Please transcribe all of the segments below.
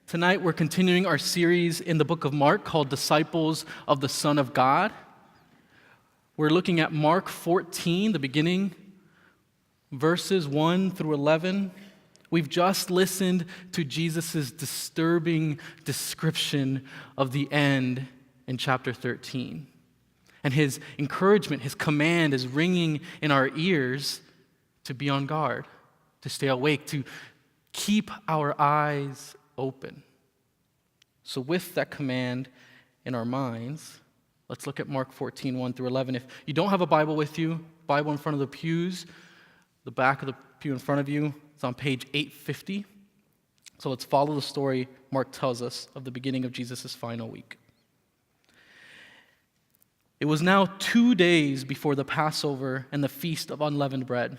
Tonight we're continuing our series in the book of Mark called Disciples of the Son of God. We're looking at Mark 14, the beginning, verses 1 through 11. We've just listened to Jesus' disturbing description of the end in chapter 13. And his encouragement, his command is ringing in our ears to be on guard, to stay awake, to keep our eyes open. So with that command in our minds, let's look at Mark 14, 1 through 11. If you don't have a Bible with you, Bible in front of the pews, the back of the pew in front of you, it's on page 850. So let's follow the story Mark tells us of the beginning of Jesus' final week. It was now 2 days before the Passover and the Feast of Unleavened Bread.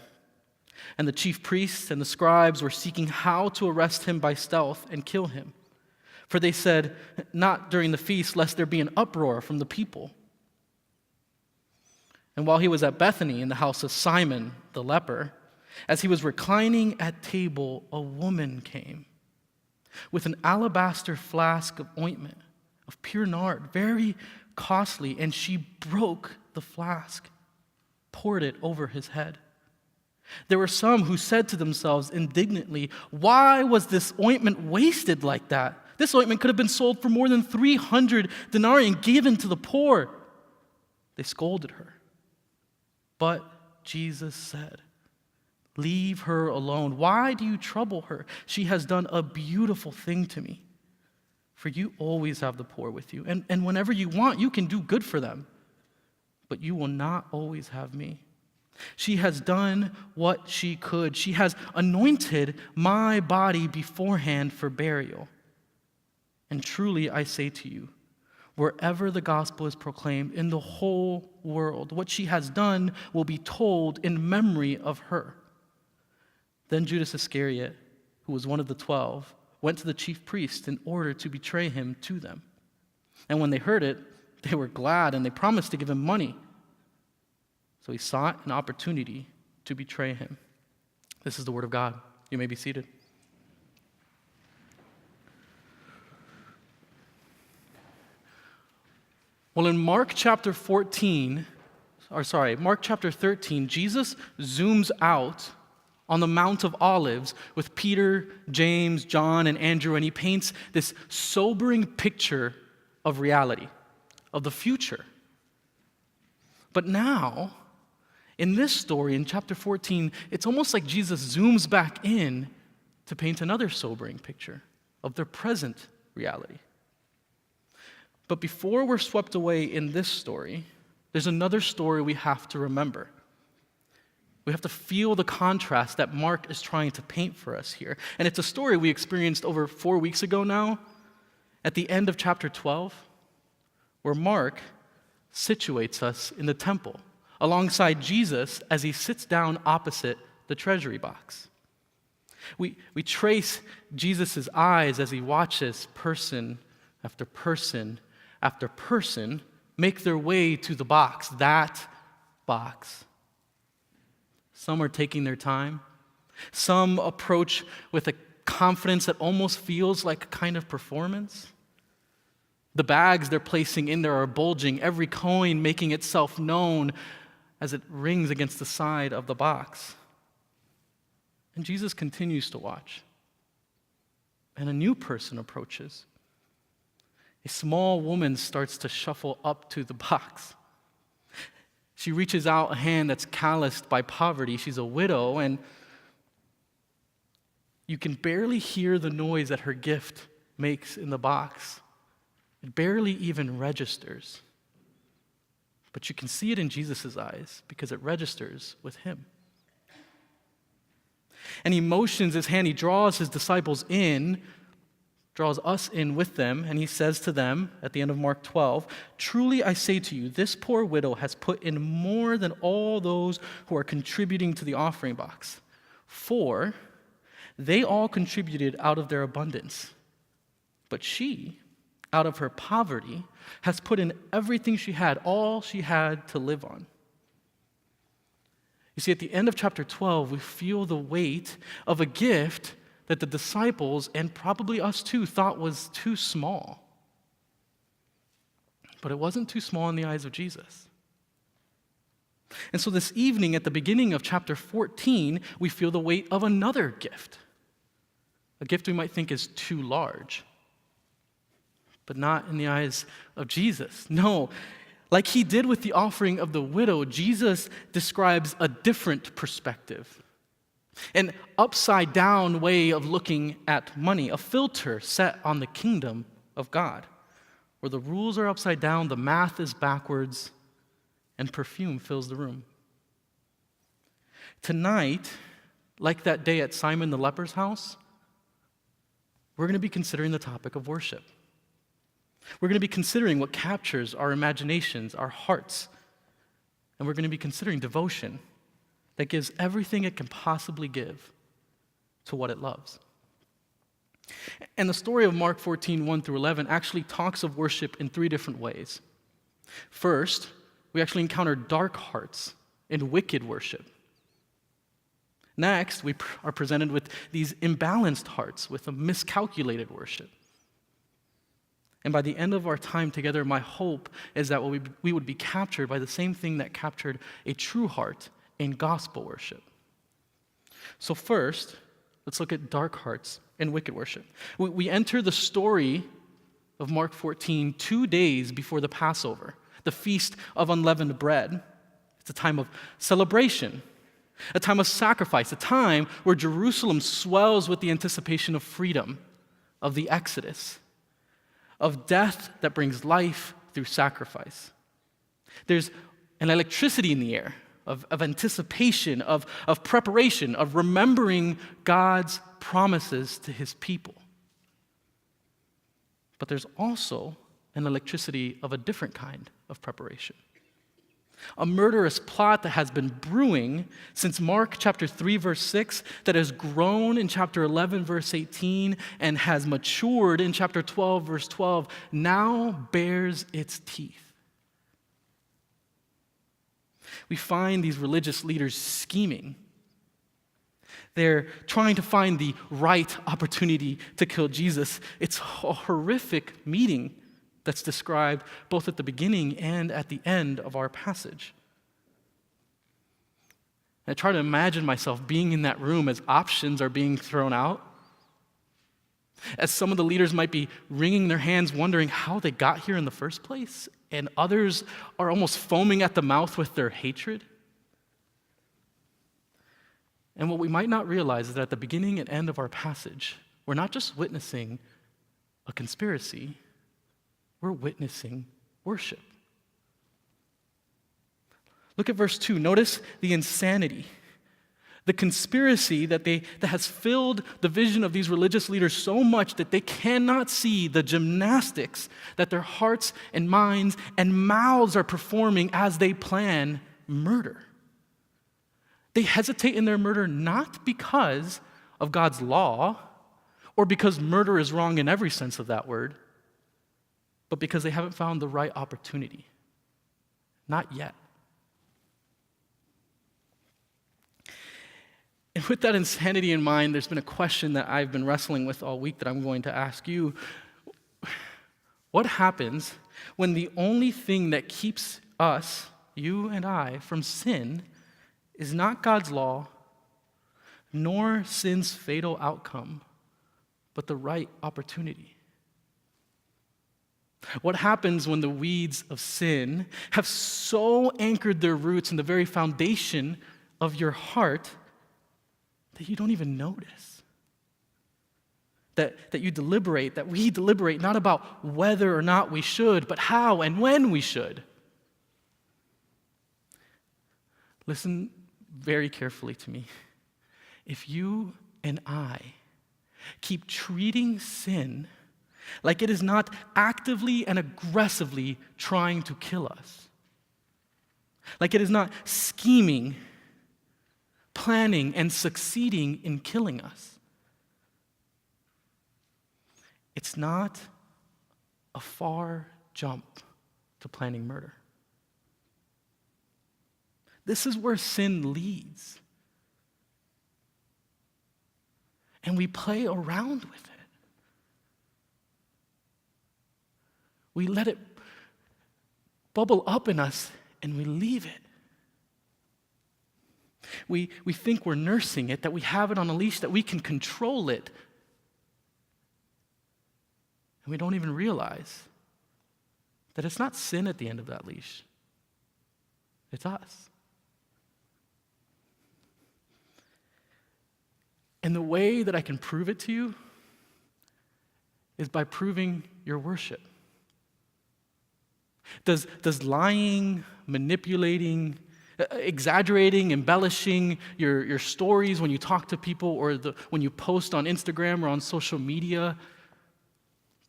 And the chief priests and the scribes were seeking how to arrest him by stealth and kill him. For they said, "Not during the feast, lest there be an uproar from the people." And while he was at Bethany in the house of Simon the leper, as he was reclining at table, a woman came with an alabaster flask of ointment of pure nard, very costly, and she broke the flask, poured it over his head. There were some who said to themselves indignantly, "Why was this ointment wasted like that? This ointment could have been sold for more than 300 denarii and given to the poor." They scolded her. But Jesus said, "Leave her alone. Why do you trouble her? She has done a beautiful thing to me. For you always have the poor with you, and whenever you want, you can do good for them. But you will not always have me. She has done what she could. She has anointed my body beforehand for burial. And truly I say to you, wherever the gospel is proclaimed in the whole world, what she has done will be told in memory of her." Then Judas Iscariot, who was one of the 12, went to the chief priests in order to betray him to them. And when they heard it, they were glad, and they promised to give him money. So he sought an opportunity to betray him. This is the word of God. You may be seated. Well, in Mark chapter 13, Jesus zooms out on the Mount of Olives with Peter, James, John, and Andrew, and he paints this sobering picture of reality, of the future. But now, in this story, in chapter 14, it's almost like Jesus zooms back in to paint another sobering picture of their present reality. But before we're swept away in this story, there's another story we have to remember. We have to feel the contrast that Mark is trying to paint for us here. And it's a story we experienced over 4 weeks ago now, at the end of chapter 12, where Mark situates us in the temple, alongside Jesus as he sits down opposite the treasury box. We trace Jesus' eyes as he watches person after person after person make their way to the box, that box. Some are taking their time. Some approach with a confidence that almost feels like a kind of performance. The bags they're placing in there are bulging, every coin making itself known as it rings against the side of the box. And Jesus continues to watch. And a new person approaches. A small woman starts to shuffle up to the box. She reaches out a hand that's calloused by poverty. She's a widow, and you can barely hear the noise that her gift makes in the box. It barely even registers. But you can see it in Jesus' eyes because it registers with him. And he motions his hand. He draws his disciples in, draws us in with them, and he says to them at the end of Mark 12, "Truly I say to you, this poor widow has put in more than all those who are contributing to the offering box. For they all contributed out of their abundance. But she, out of her poverty, has put in everything she had, all she had to live on." You see, at the end of chapter 12, we feel the weight of a gift that the disciples, and probably us too, thought was too small. But it wasn't too small in the eyes of Jesus. And so this evening, at the beginning of chapter 14, we feel the weight of another gift. A gift we might think is too large, but not in the eyes of Jesus. No, like he did with the offering of the widow, Jesus describes a different perspective, an upside-down way of looking at money, a filter set on the kingdom of God, where the rules are upside down, the math is backwards, and perfume fills the room. Tonight, like that day at Simon the leper's house, we're going to be considering the topic of worship. We're going to be considering what captures our imaginations, our hearts, and we're going to be considering devotion that gives everything it can possibly give to what it loves. And the story of Mark 14, 1 through 11 actually talks of worship in three different ways. First, we actually encounter dark hearts and wicked worship. Next, we are presented with these imbalanced hearts with a miscalculated worship. And by the end of our time together, my hope is that we would be captured by the same thing that captured a true heart in gospel worship. So first, let's look at dark hearts and wicked worship. We enter the story of Mark 14 2 days before the Passover, the Feast of Unleavened Bread. It's a time of celebration, a time of sacrifice, a time where Jerusalem swells with the anticipation of freedom, of the Exodus, of death that brings life through sacrifice. There's an electricity in the air of anticipation, of preparation, of remembering God's promises to his people. But there's also an electricity of a different kind of preparation. A murderous plot that has been brewing since Mark chapter 3, verse 6, that has grown in chapter 11, verse 18, and has matured in chapter 12, verse 12, now bears its teeth. We find these religious leaders scheming. They're trying to find the right opportunity to kill Jesus. It's a horrific meeting that's described both at the beginning and at the end of our passage. I try to imagine myself being in that room as options are being thrown out, as some of the leaders might be wringing their hands wondering how they got here in the first place, and others are almost foaming at the mouth with their hatred. And what we might not realize is that at the beginning and end of our passage, we're not just witnessing a conspiracy, we're witnessing worship. Look at verse 2. Notice the insanity, the conspiracy that has filled the vision of these religious leaders so much that they cannot see the gymnastics that their hearts and minds and mouths are performing as they plan murder. They hesitate in their murder not because of God's law or because murder is wrong in every sense of that word, but because they haven't found the right opportunity. Not yet. And with that insanity in mind, there's been a question that I've been wrestling with all week that I'm going to ask you. What happens when the only thing that keeps us, you and I, from sin is not God's law, nor sin's fatal outcome, but the right opportunity? What happens when the weeds of sin have so anchored their roots in the very foundation of your heart that you don't even notice? That we deliberate not about whether or not we should, but how and when we should. Listen very carefully to me. If you and I keep treating sin like it is not actively and aggressively trying to kill us, like it is not scheming, planning, and succeeding in killing us, it's not a far jump to planning murder. This is where sin leads. and we play around with it. We let it bubble up in us and we leave it. We think we're nursing it, that we have it on a leash, that we can control it. And we don't even realize that it's not sin at the end of that leash. It's us. And the way that I can prove it to you is by proving your worship. Does lying, manipulating, exaggerating, embellishing your stories when you talk to people or when you post on Instagram or on social media,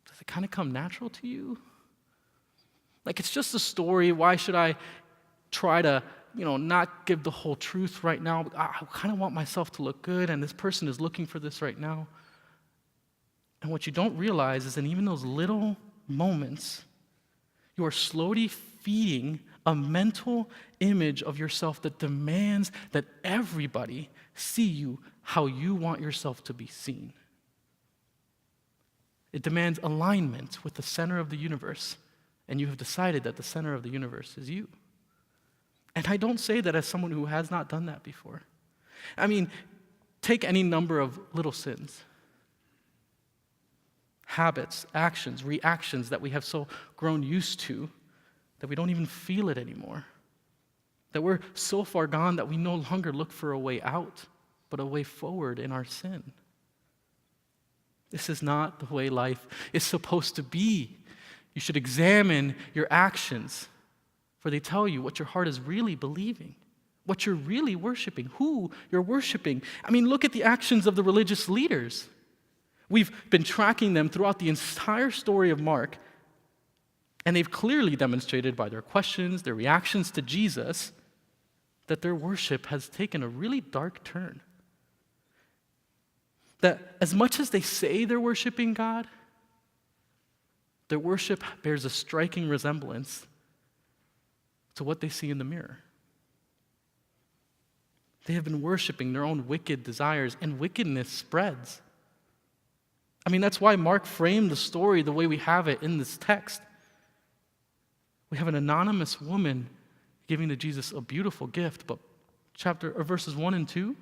does it kind of come natural to you? Like, it's just a story. Why should I try to, not give the whole truth right now? I kind of want myself to look good, and this person is looking for this right now. And what you don't realize is that even those little moments, you are slowly feeding a mental image of yourself that demands that everybody see you how you want yourself to be seen. It demands alignment with the center of the universe, and you have decided that the center of the universe is you. And I don't say that as someone who has not done that before. I mean, take any number of little sins, habits, actions, reactions that we have so grown used to that we don't even feel it anymore. That we're so far gone that we no longer look for a way out, but a way forward in our sin. This is not the way life is supposed to be. You should examine your actions, for they tell you what your heart is really believing, what you're really worshiping, who you're worshiping. I mean, look at the actions of the religious leaders. We've been tracking them throughout the entire story of Mark, and they've clearly demonstrated by their questions, their reactions to Jesus, that their worship has taken a really dark turn. That as much as they say they're worshiping God, their worship bears a striking resemblance to what they see in the mirror. They have been worshiping their own wicked desires, and wickedness spreads. I mean, that's why Mark framed the story the way we have it in this text. We have an anonymous woman giving to Jesus a beautiful gift, but verses 1 and 2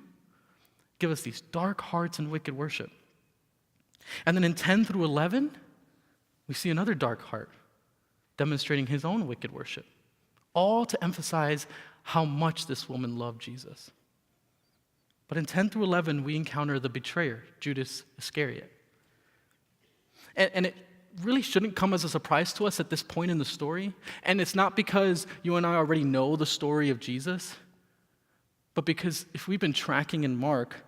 give us these dark hearts and wicked worship. And then in 10 through 11, we see another dark heart demonstrating his own wicked worship, all to emphasize how much this woman loved Jesus. But in 10 through 11, we encounter the betrayer, Judas Iscariot. And it really shouldn't come as a surprise to us at this point in the story. And it's not because you and I already know the story of Jesus, but because if we've been tracking in Mark,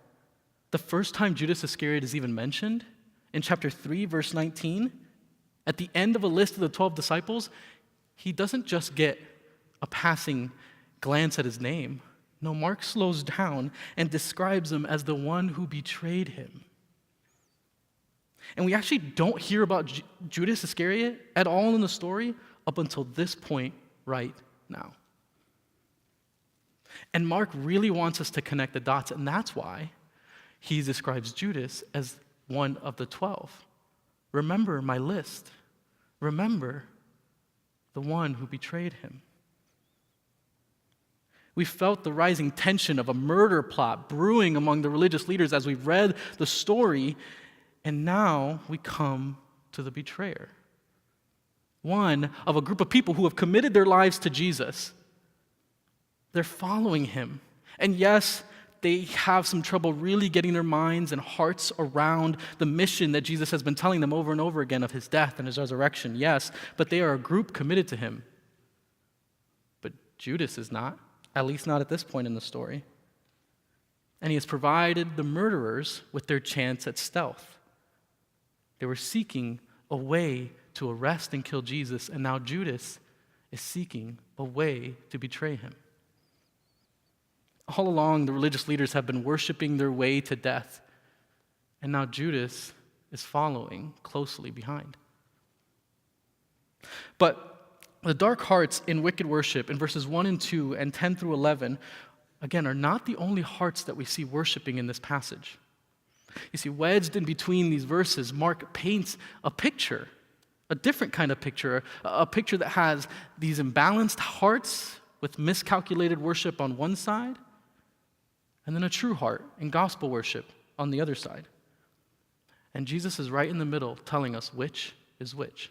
the first time Judas Iscariot is even mentioned, in chapter 3, verse 19, at the end of a list of the 12 disciples, he doesn't just get a passing glance at his name. No, Mark slows down and describes him as the one who betrayed him. And we actually don't hear about Judas Iscariot at all in the story up until this point right now. And Mark really wants us to connect the dots, and that's why he describes Judas as one of the 12. Remember my list. Remember the one who betrayed him. We felt the rising tension of a murder plot brewing among the religious leaders as we read the story, and now we come to the betrayer. One of a group of people who have committed their lives to Jesus. They're following him. And yes, they have some trouble really getting their minds and hearts around the mission that Jesus has been telling them over and over again of his death and his resurrection. Yes, but they are a group committed to him. But Judas is not, at least not at this point in the story. And he has provided the murderers with their chance at stealth. They were seeking a way to arrest and kill Jesus, and now Judas is seeking a way to betray him. All along, the religious leaders have been worshiping their way to death, and now Judas is following closely behind. But the dark hearts in wicked worship in verses 1 and 2 and 10 through 11, again, are not the only hearts that we see worshiping in this passage. You see, wedged in between these verses, Mark paints a picture, a different kind of picture, a picture that has these imbalanced hearts with miscalculated worship on one side, and then a true heart and gospel worship on the other side. And Jesus is right in the middle telling us which is which.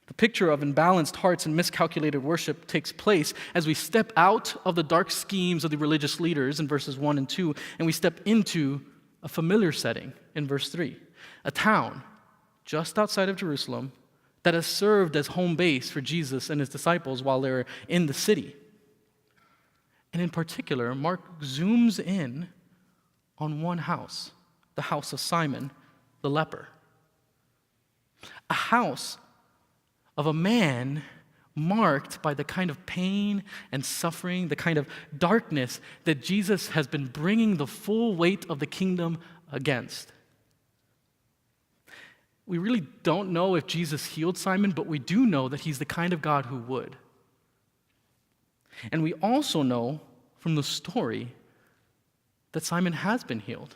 The picture of imbalanced hearts and miscalculated worship takes place as we step out of the dark schemes of the religious leaders in verses 1 and 2, and we step into a familiar setting in verse 3, a town just outside of Jerusalem that has served as home base for Jesus and his disciples while they're in the city. And in particular, Mark zooms in on one house, the house of Simon the leper. A house of a man marked by the kind of pain and suffering, the kind of darkness that Jesus has been bringing the full weight of the kingdom against. We really don't know if Jesus healed Simon, but we do know that he's the kind of God who would. And we also know from the story that Simon has been healed.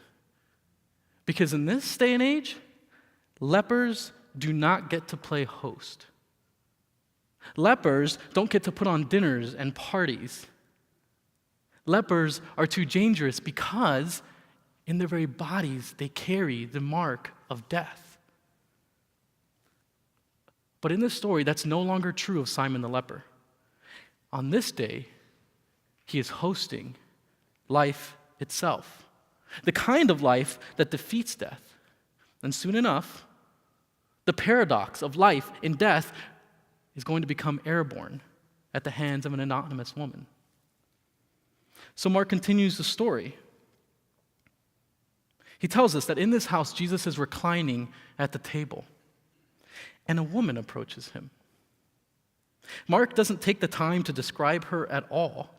Because in this day and age, lepers do not get to play host. Lepers don't get to put on dinners and parties. Lepers are too dangerous because in their very bodies they carry the mark of death. But in this story, that's no longer true of Simon the leper. On this day, he is hosting life itself, the kind of life that defeats death. And soon enough, the paradox of life in death is going to become airborne at the hands of an anonymous woman. So Mark continues the story. He tells us that in this house, Jesus is reclining at the table, and a woman approaches him. Mark doesn't take the time to describe her at all,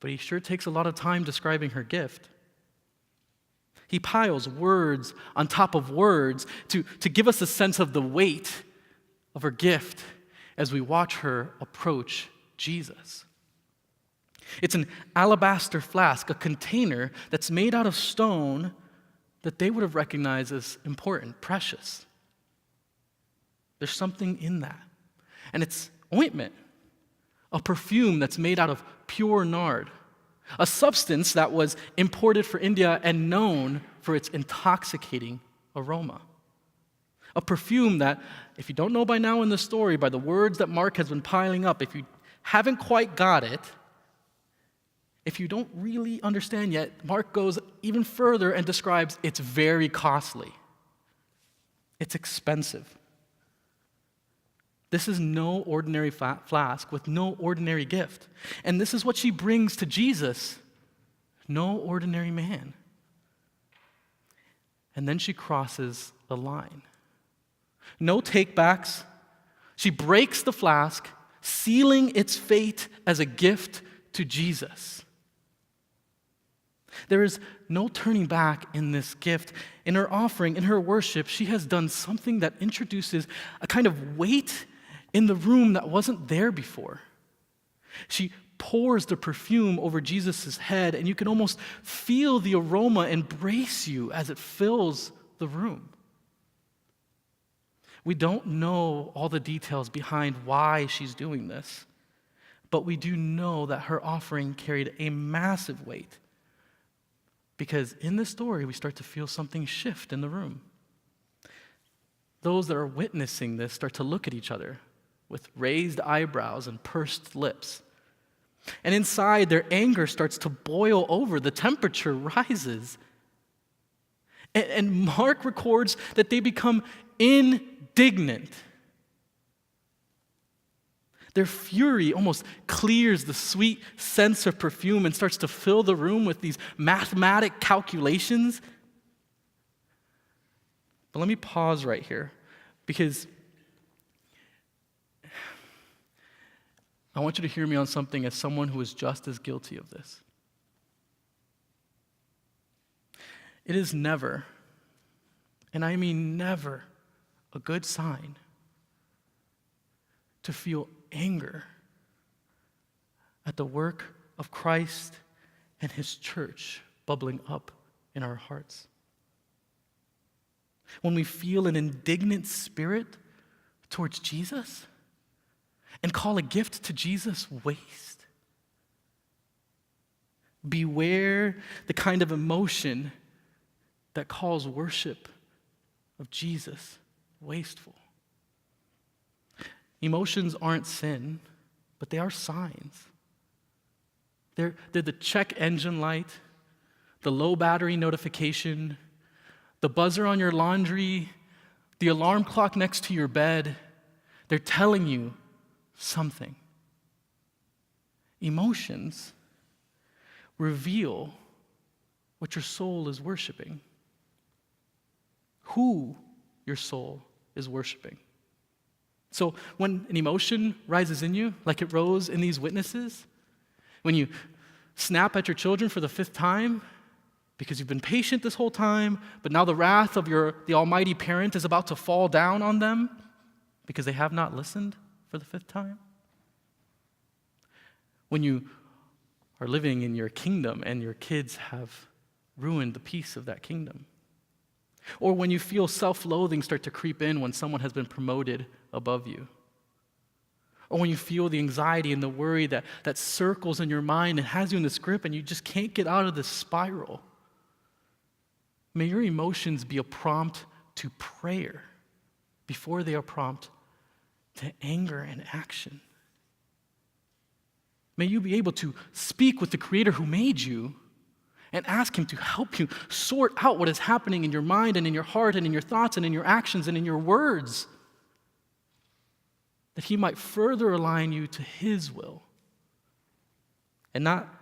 but he sure takes a lot of time describing her gift. He piles words on top of words to give us a sense of the weight of her gift as we watch her approach Jesus. It's an alabaster flask, a container that's made out of stone that they would have recognized as important, precious. There's something in that. And it's ointment, a perfume that's made out of pure nard, a substance that was imported for India and known for its intoxicating aroma. A perfume that, if you don't know by now in the story, by the words that Mark has been piling up, if you haven't quite got it, if you don't really understand yet, Mark goes even further and describes it's very costly. It's expensive. This is no ordinary flask with no ordinary gift. And this is what she brings to Jesus, no ordinary man. And then she crosses the line. No takebacks. She breaks the flask, sealing its fate as a gift to Jesus. There is no turning back in this gift. In her offering, in her worship, she has done something that introduces a kind of weight in the room that wasn't there before. She pours the perfume over Jesus' head, and you can almost feel the aroma embrace you as it fills the room. We don't know all the details behind why she's doing this, but we do know that her offering carried a massive weight, because in this story, we start to feel something shift in the room. Those that are witnessing this start to look at each other with raised eyebrows and pursed lips. And inside, their anger starts to boil over. The temperature rises. And Mark records that they become indignant. Their fury almost clears the sweet sense of perfume and starts to fill the room with these mathematic calculations. But let me pause right here, because I want you to hear me on something as someone who is just as guilty of this. It is never, and I mean never, a good sign to feel anger at the work of Christ and his church bubbling up in our hearts. When we feel an indignant spirit towards Jesus and call a gift to Jesus waste. Beware the kind of emotion that calls worship of Jesus wasteful. Emotions aren't sin, but they are signs. They're the check engine light, the low battery notification, the buzzer on your laundry, the alarm clock next to your bed. They're telling you something. Emotions reveal what your soul is worshiping, who your soul is worshiping. So when an emotion rises in you, like it rose in these witnesses, when you snap at your children for the 5th time because you've been patient this whole time, but now the wrath of the almighty parent is about to fall down on them because they have not listened for the 5th time. When you are living in your kingdom and your kids have ruined the peace of that kingdom. Or when you feel self-loathing start to creep in when someone has been promoted above you. Or when you feel the anxiety and the worry that circles in your mind and has you in this grip and you just can't get out of this spiral. May your emotions be a prompt to prayer before they are prompt to anger and action. May you be able to speak with the Creator who made you and ask Him to help you sort out what is happening in your mind and in your heart and in your thoughts and in your actions and in your words, that He might further align you to His will, and not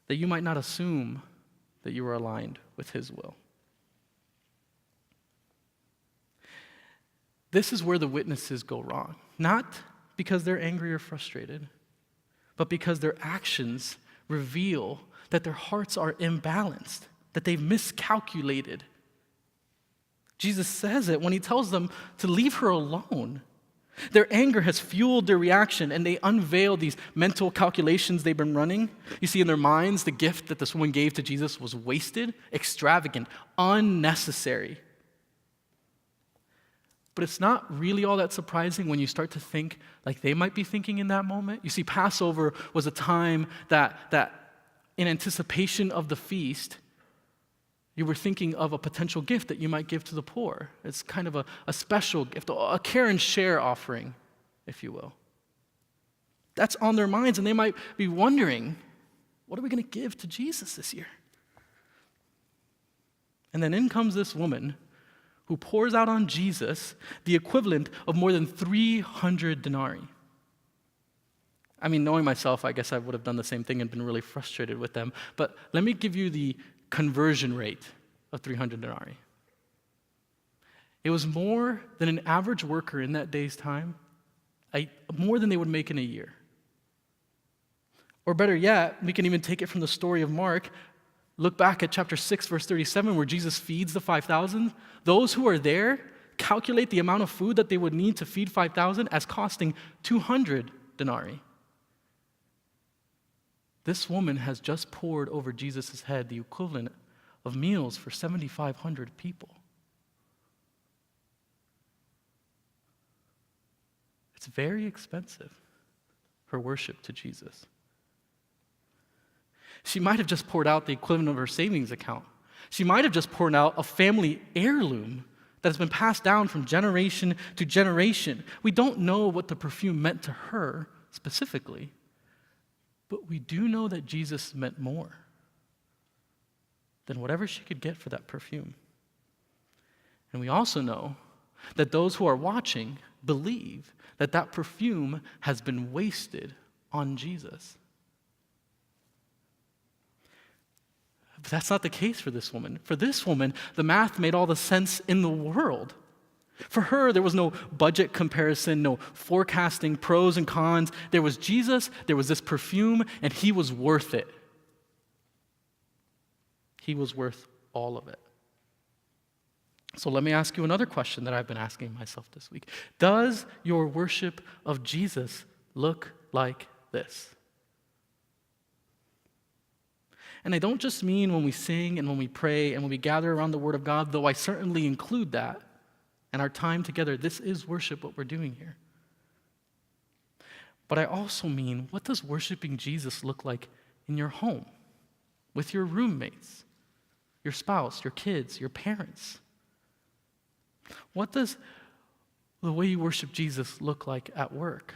that you might not assume that you are aligned with His will. This is where the witnesses go wrong, not because they're angry or frustrated, but because their actions reveal that their hearts are imbalanced, that they've miscalculated. Jesus says it when He tells them to leave her alone. Their anger has fueled their reaction, and they unveil these mental calculations they've been running. You see, in their minds, the gift that this woman gave to Jesus was wasted, extravagant, unnecessary. But it's not really all that surprising when you start to think like they might be thinking in that moment. You see, Passover was a time that in anticipation of the feast, you were thinking of a potential gift that you might give to the poor. It's kind of a special gift, a care and share offering, if you will. That's on their minds, and they might be wondering, what are we going to give to Jesus this year? And then in comes this woman who pours out on Jesus the equivalent of more than 300 denarii. I mean, knowing myself, I guess I would have done the same thing and been really frustrated with them. But let me give you the conversion rate of 300 denarii. It was more than an average worker in that day's time, more than they would make in a year. Or better yet, we can even take it from the story of Mark. Look back at chapter 6, verse 37, where Jesus feeds the 5,000. Those who are there calculate the amount of food that they would need to feed 5,000 as costing 200 denarii. This woman has just poured over Jesus' head the equivalent of meals for 7,500 people. It's very expensive, her worship to Jesus. She might have just poured out the equivalent of her savings account. She might have just poured out a family heirloom that has been passed down from generation to generation. We don't know what the perfume meant to her specifically, but we do know that Jesus meant more than whatever she could get for that perfume. And we also know that those who are watching believe that that perfume has been wasted on Jesus. But that's not the case for this woman. For this woman, the math made all the sense in the world. For her, there was no budget comparison, no forecasting pros and cons. There was Jesus, there was this perfume, and He was worth it. He was worth all of it. So let me ask you another question that I've been asking myself this week. Does your worship of Jesus look like this? And I don't just mean when we sing and when we pray and when we gather around the Word of God, though I certainly include that and our time together. This is worship, what we're doing here. But I also mean, what does worshiping Jesus look like in your home, with your roommates, your spouse, your kids, your parents? What does the way you worship Jesus look like at work?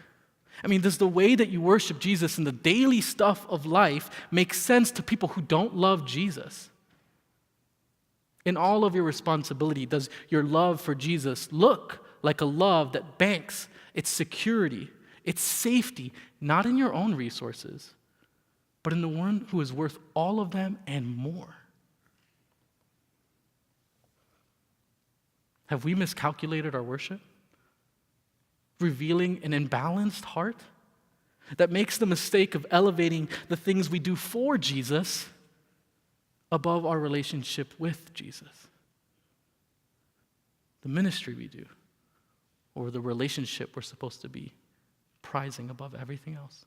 I mean, does the way that you worship Jesus in the daily stuff of life make sense to people who don't love Jesus? In all of your responsibility, does your love for Jesus look like a love that banks its security, its safety, not in your own resources, but in the one who is worth all of them and more? Have we miscalculated our worship, revealing an imbalanced heart that makes the mistake of elevating the things we do for Jesus above our relationship with Jesus? The ministry we do, or the relationship we're supposed to be prizing above everything else.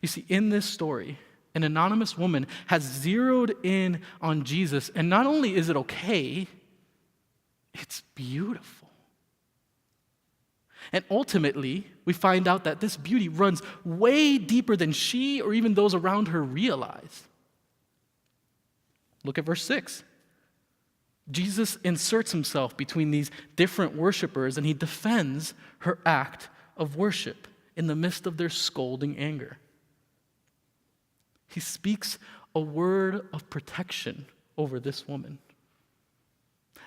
You see, in this story, an anonymous woman has zeroed in on Jesus, and not only is it okay, it's beautiful. And ultimately, we find out that this beauty runs way deeper than she or even those around her realize. Look at verse 6. Jesus inserts himself between these different worshipers, and he defends her act of worship in the midst of their scolding anger. He speaks a word of protection over this woman.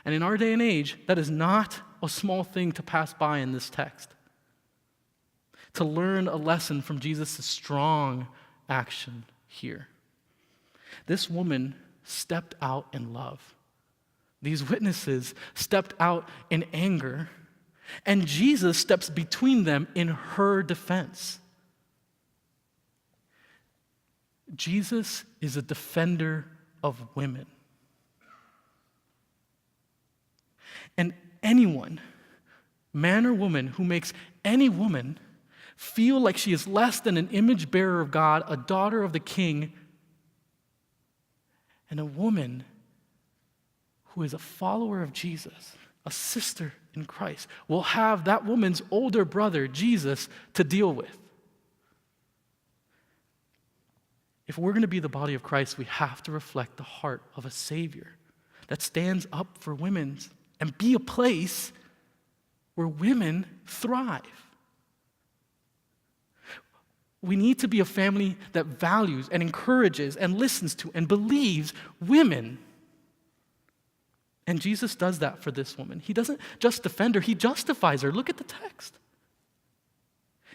And in our day and age, that is not a small thing to pass by in this text. To learn a lesson from Jesus' strong action here. This woman stepped out in love. These witnesses stepped out in anger, and Jesus steps between them in her defense. Jesus is a defender of women. And anyone, man or woman, who makes any woman feel like she is less than an image bearer of God, a daughter of the King, and a woman who is a follower of Jesus, a sister in Christ, will have that woman's older brother, Jesus, to deal with. If we're going to be the body of Christ, we have to reflect the heart of a Savior that stands up for women and be a place where women thrive. We need to be a family that values and encourages and listens to and believes women. And Jesus does that for this woman. He doesn't just defend her, he justifies her. Look at the text.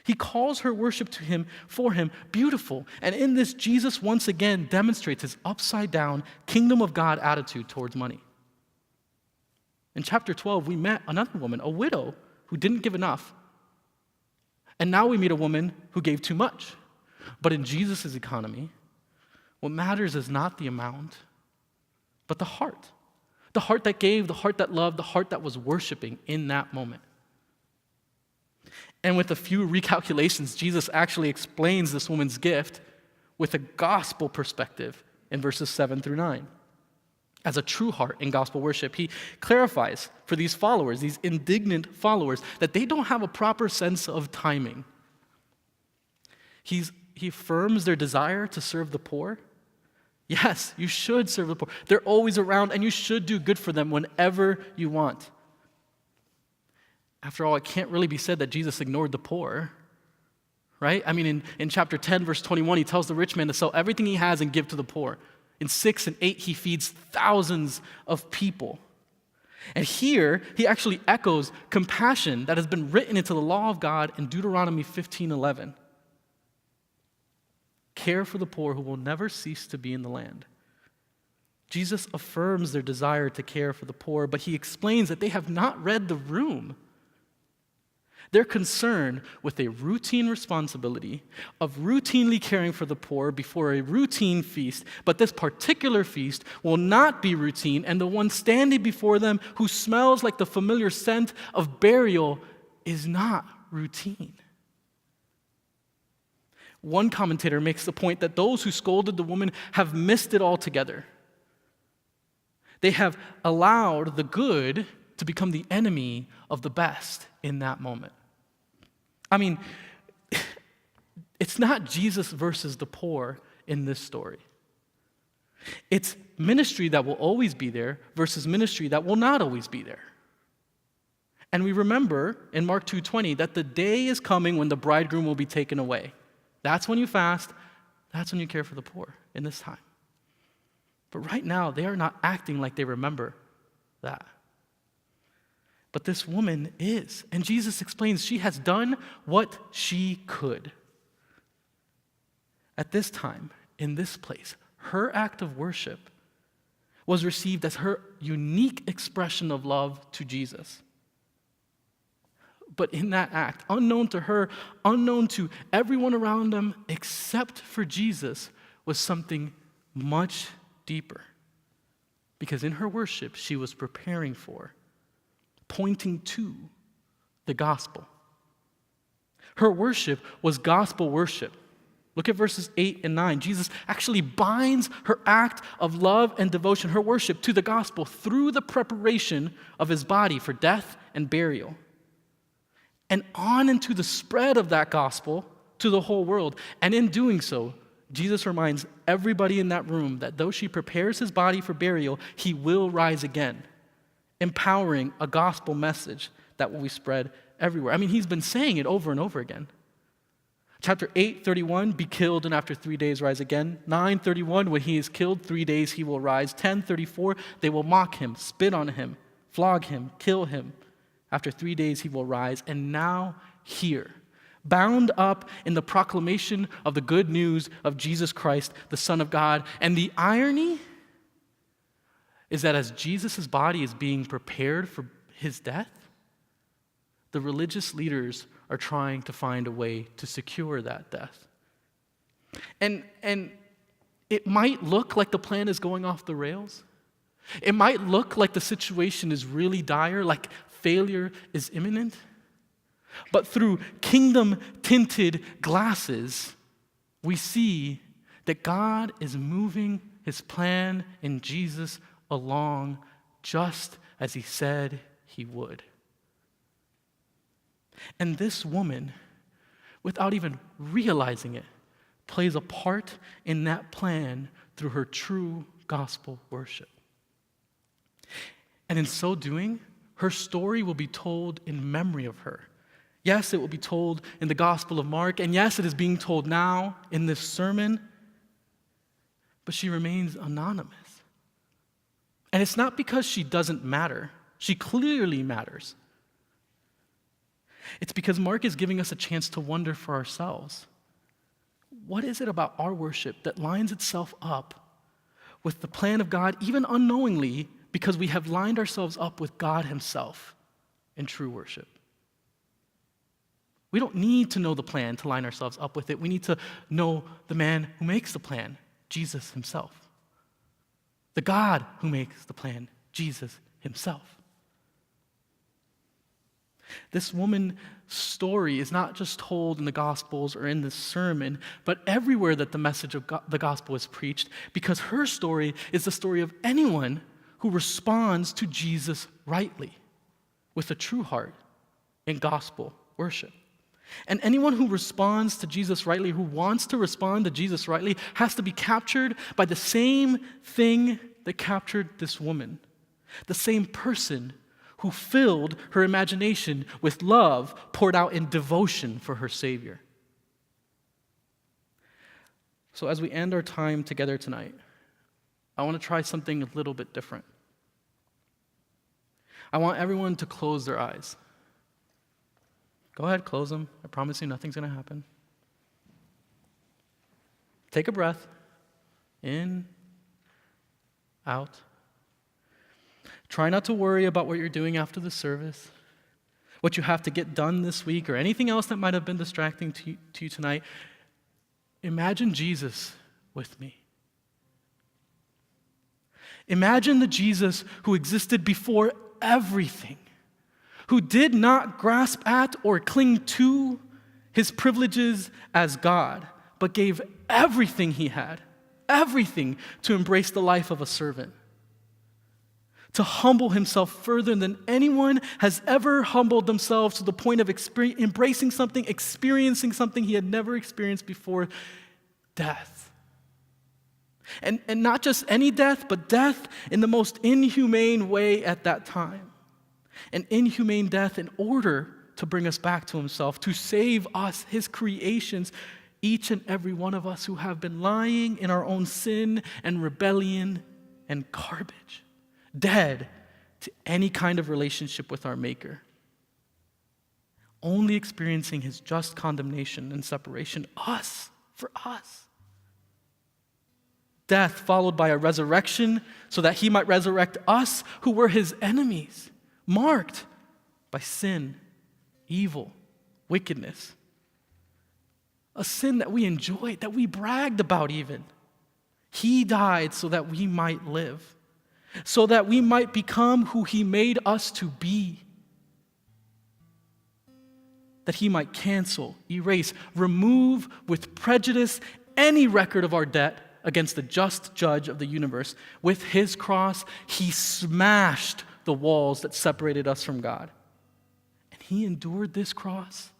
He calls her worship to him, for him, beautiful. And in this, Jesus once again demonstrates his upside-down kingdom of God attitude towards money. In chapter 12, we met another woman, a widow, who didn't give enough. And now we meet a woman who gave too much. But in Jesus' economy, what matters is not the amount, but the heart. The heart that gave, the heart that loved, the heart that was worshiping in that moment. And with a few recalculations, Jesus actually explains this woman's gift with a gospel perspective in verses 7 through 9. As a true heart in gospel worship, he clarifies for these followers, these indignant followers, that they don't have a proper sense of timing. He affirms their desire to serve the poor. Yes, you should serve the poor. They're always around, and you should do good for them whenever you want. After all, it can't really be said that Jesus ignored the poor, right? I mean, in chapter 10, verse 21, he tells the rich man to sell everything he has and give to the poor. In 6 and 8, he feeds thousands of people. And here, he actually echoes compassion that has been written into the law of God in Deuteronomy 15:11. Care for the poor who will never cease to be in the land. Jesus affirms their desire to care for the poor, but he explains that they have not read the room. They're concerned with a routine responsibility of routinely caring for the poor before a routine feast, but this particular feast will not be routine, and the one standing before them who smells like the familiar scent of burial is not routine. One commentator makes the point that those who scolded the woman have missed it altogether. They have allowed the good to become the enemy of the best in that moment. I mean, it's not Jesus versus the poor in this story. It's ministry that will always be there versus ministry that will not always be there. And we remember in Mark 2:20 that the day is coming when the bridegroom will be taken away. That's when you fast. That's when you care for the poor in this time. But right now, they are not acting like they remember that. But this woman is. And Jesus explains she has done what she could. At this time, in this place, her act of worship was received as her unique expression of love to Jesus. But in that act, unknown to her, unknown to everyone around them, except for Jesus, was something much deeper. Because in her worship, she was preparing for, pointing to the gospel. Her worship was gospel worship. Look at verses 8 and 9. Jesus actually binds her act of love and devotion, her worship, to the gospel through the preparation of his body for death and burial. And on into the spread of that gospel to the whole world. And in doing so, Jesus reminds everybody in that room that though she prepares his body for burial, he will rise again, empowering a gospel message that will be spread everywhere. I mean, he's been saying it over and over again. Chapter 8:31, be killed and after 3 days rise again. 9:31, when he is killed, 3 days he will rise. 10:34, they will mock him, spit on him, flog him, kill him. After 3 days he will rise. And now here, bound up in the proclamation of the good news of Jesus Christ, the Son of God. And the irony is that as Jesus' body is being prepared for his death, the religious leaders are trying to find a way to secure that death. And it might look like the plan is going off the rails. It might look like the situation is really dire, like failure is imminent. But through kingdom-tinted glasses, we see that God is moving his plan in Jesus along just as he said he would. And this woman, without even realizing it, plays a part in that plan through her true gospel worship. And in so doing, her story will be told in memory of her. Yes, it will be told in the Gospel of Mark, and yes, it is being told now in this sermon, but she remains anonymous. And it's not because she doesn't matter. She clearly matters. It's because Mark is giving us a chance to wonder for ourselves, what is it about our worship that lines itself up with the plan of God, even unknowingly, because we have lined ourselves up with God himself in true worship? We don't need to know the plan to line ourselves up with it. We need to know the man who makes the plan, Jesus himself. The God who makes the plan, Jesus himself. This woman's story is not just told in the Gospels or in this sermon, but everywhere that the message of the gospel is preached, because her story is the story of anyone who responds to Jesus rightly, with a true heart in gospel worship. And anyone who responds to Jesus rightly, who wants to respond to Jesus rightly, has to be captured by the same thing that captured this woman, the same person who filled her imagination with love poured out in devotion for her Savior. So as we end our time together tonight, I want to try something a little bit different. I want everyone to close their eyes. Go ahead, close them. I promise you nothing's going to happen. Take a breath. In, out. Try not to worry about what you're doing after the service, what you have to get done this week, or anything else that might have been distracting to you tonight. Imagine Jesus with me. Imagine the Jesus who existed before everything, who did not grasp at or cling to his privileges as God, but gave everything he had, everything, to embrace the life of a servant, to humble himself further than anyone has ever humbled themselves to the point of embracing something, experiencing something he had never experienced before, death. And not just any death, but death in the most inhumane way at that time. An inhumane death in order to bring us back to himself, to save us, his creations, each and every one of us who have been lying in our own sin and rebellion and garbage, dead to any kind of relationship with our Maker, only experiencing his just condemnation and separation, for us. Death followed by a resurrection so that he might resurrect us who were his enemies, marked by sin, evil, wickedness. A sin that we enjoyed, that we bragged about even. He died so that we might live, so that we might become who he made us to be. That he might cancel, erase, remove with prejudice any record of our debt against the just judge of the universe. With his cross, he smashed the walls that separated us from God. And he endured this cross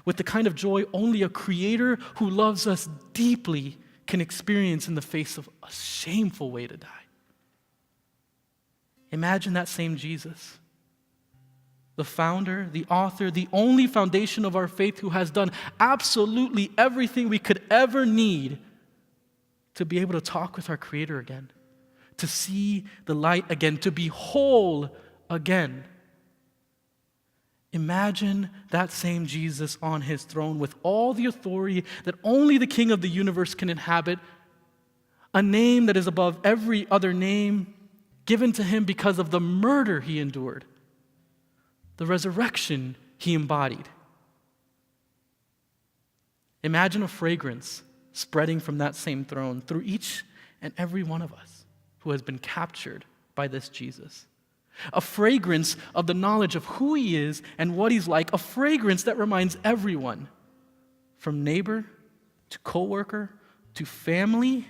with the kind of joy only a creator who loves us deeply can experience in the face of a shameful way to die. Imagine that same Jesus, the founder, the author, the only foundation of our faith, who has done absolutely everything we could ever need to be able to talk with our Creator again, to see the light again, to be whole again. Imagine that same Jesus on his throne with all the authority that only the King of the universe can inhabit, a name that is above every other name, given to him because of the murder he endured, the resurrection he embodied. Imagine a fragrance spreading from that same throne through each and every one of us who has been captured by this Jesus. A fragrance of the knowledge of who he is and what he's like, a fragrance that reminds everyone, from neighbor to coworker to family,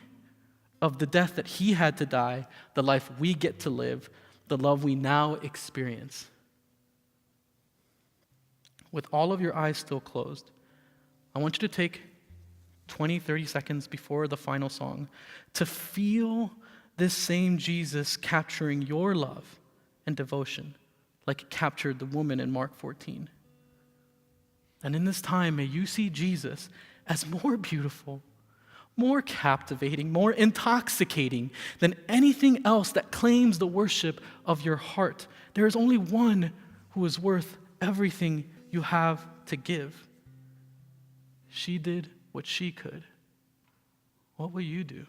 of the death that he had to die, the life we get to live, the love we now experience. With all of your eyes still closed, I want you to take 20, 30 seconds before the final song to feel this same Jesus capturing your love and devotion like it captured the woman in Mark 14. And in this time, may you see Jesus as more beautiful, more captivating, more intoxicating than anything else that claims the worship of your heart. There is only one who is worth everything you have to give. She did what she could. What will you do?